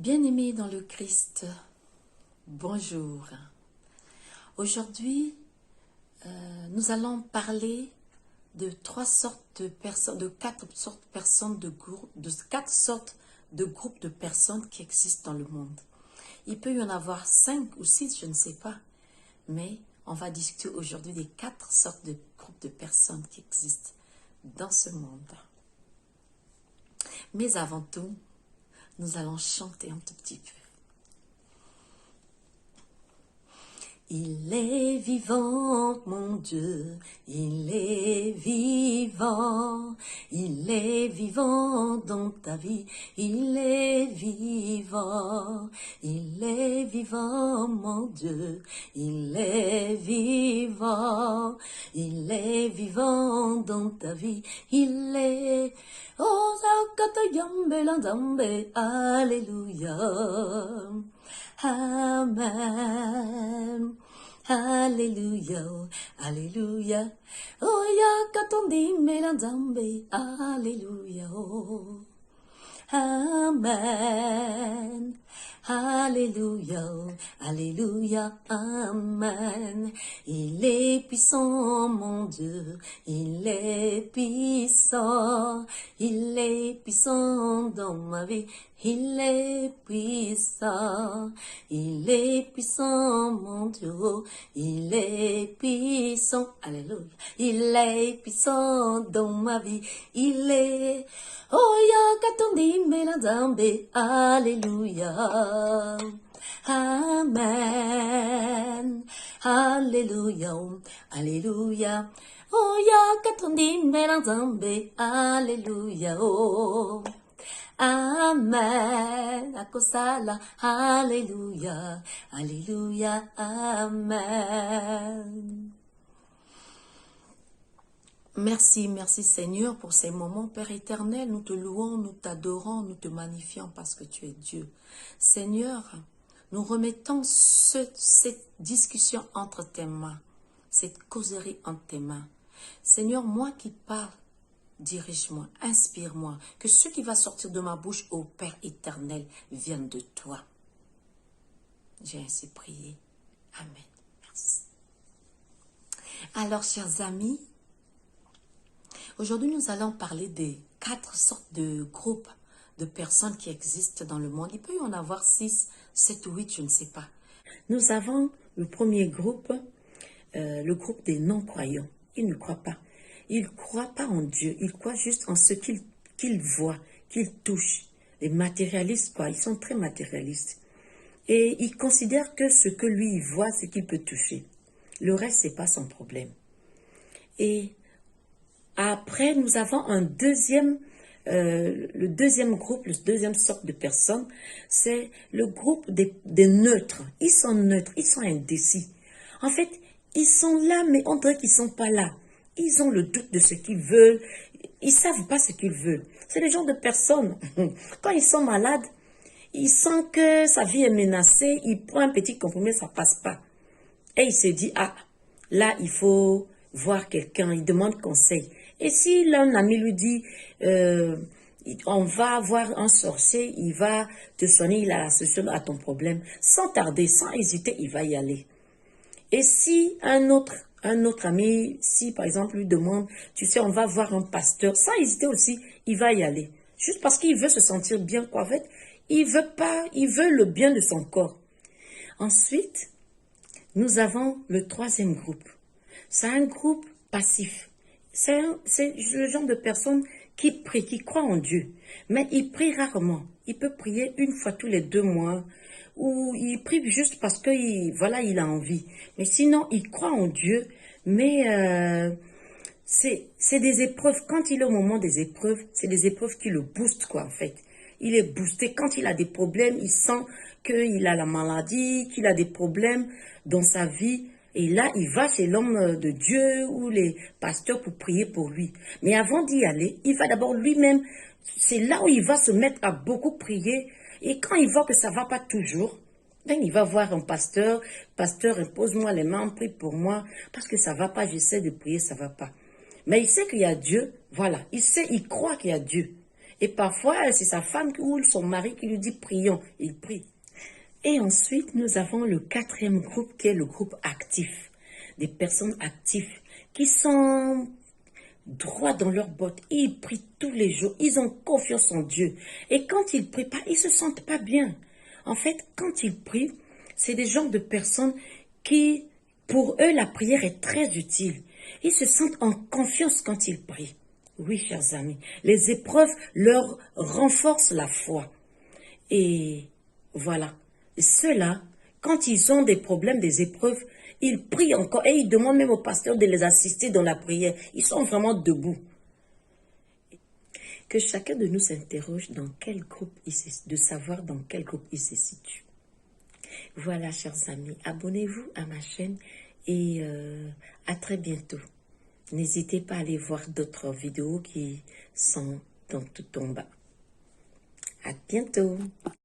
Bien-aimés dans le Christ, bonjour. Aujourd'hui, nous allons parler de quatre sortes de personnes quatre sortes de groupes de personnes qui existent dans le monde. Il peut y en avoir 5 ou 6, je ne sais pas, mais on va discuter aujourd'hui des 4 sortes de groupes de personnes qui existent dans ce monde. Mais avant tout, nous allons chanter un tout petit peu. Il est vivant, mon Dieu, il est vivant dans ta vie, il est vivant, mon Dieu, il est vivant dans ta vie, il est, oh, alléluia. Amen. Alléluia. Alléluia. Oh ya katondi melanzambe. Alléluia. Amen. Alléluia, Alléluia, Amen. Il est puissant, mon Dieu, il est puissant dans ma vie, il est puissant, mon Dieu, il est puissant, Alléluia, il est puissant dans ma vie, il est, oh ya katondi melanzambe, Alléluia. Amen. Alléluia. Alléluia. Oh ya katondi melanzambe. Alléluia. Oh. Amen. Akosala. Alléluia. Alléluia. Amen. Merci, merci Seigneur pour ces moments, Père éternel. Nous te louons, nous t'adorons, nous te magnifions parce que tu es Dieu. Seigneur, nous remettons cette discussion entre tes mains, cette causerie entre tes mains. Seigneur, moi qui parle, dirige-moi, inspire-moi, que ce qui va sortir de ma bouche, ô Père éternel, vienne de toi. J'ai ainsi prié. Amen. Merci. Alors, chers amis, aujourd'hui, nous allons parler des 4 sortes de groupes de personnes qui existent dans le monde. Il peut y en avoir 6, 7 ou 8, je ne sais pas. Nous avons le premier groupe, le groupe des non-croyants. Ils ne croient pas. Ils ne croient pas en Dieu. Ils croient juste en ce qu'ils voient, qu'ils touchent. Les matérialistes, quoi. Ils sont très matérialistes. Et ils considèrent que ce que lui, il voit, c'est qu'il peut toucher. Le reste, ce n'est pas son problème. Et après, nous avons le deuxième groupe, la deuxième sorte de personnes, c'est le groupe des neutres. Ils sont neutres, ils sont indécis. En fait, ils sont là, mais on dirait qu'ils ne sont pas là. Ils ont le doute de ce qu'ils veulent. Ils ne savent pas ce qu'ils veulent. C'est le genre de personnes, quand ils sont malades, ils sentent que sa vie est menacée, ils prennent un petit compromis, ça ne passe pas. Et il se dit, ah, là, il faut voir quelqu'un, il demande conseil. Et si l'un ami lui dit, on va voir un sorcier, il va te soigner, il a la solution à ton problème, sans tarder, sans hésiter, il va y aller. Et si un autre ami, si par exemple lui demande, tu sais, on va voir un pasteur, sans hésiter aussi, il va y aller. Juste parce qu'il veut se sentir bien, quoi. En fait, il veut le bien de son corps. Ensuite, nous avons le troisième groupe. C'est un groupe passif. C'est le genre de personnes qui prient, qui croient en Dieu. Mais il prie rarement. Il peut prier une fois tous les 2 mois. Ou il prie juste parce qu'il a envie. Mais sinon, il croit en Dieu. Mais c'est des épreuves. Quand il est au moment des épreuves, c'est des épreuves qui le boostent, quoi, en fait. Il est boosté. Quand il a des problèmes, il sent qu'il a la maladie, qu'il a des problèmes dans sa vie. Et là, il va chez l'homme de Dieu ou les pasteurs pour prier pour lui. Mais avant d'y aller, il va d'abord lui-même, c'est là où il va se mettre à beaucoup prier. Et quand il voit que ça ne va pas toujours, ben il va voir un pasteur. Pasteur, impose-moi les mains, prie pour moi, parce que ça ne va pas, j'essaie de prier, ça ne va pas. Mais il sait qu'il y a Dieu, voilà. Il croit qu'il y a Dieu. Et parfois, c'est sa femme ou son mari qui lui dit prions. Il prie. Et ensuite, nous avons le quatrième groupe qui est le groupe actif. Des personnes actives qui sont droits dans leurs bottes. Ils prient tous les jours. Ils ont confiance en Dieu. Et quand ils prient pas, ils se sentent pas bien. En fait, quand ils prient, c'est des genres de personnes qui, pour eux, la prière est très utile. Ils se sentent en confiance quand ils prient. Oui, chers amis, les épreuves leur renforcent la foi. Et voilà. Ceux-là, quand ils ont des problèmes, des épreuves, ils prient encore et ils demandent même au pasteur de les assister dans la prière. Ils sont vraiment debout. Que chacun de nous s'interroge dans quel groupe de savoir dans quel groupe il se situe. Voilà, chers amis, abonnez-vous à ma chaîne et à très bientôt. N'hésitez pas à aller voir d'autres vidéos qui sont tout en bas. À bientôt.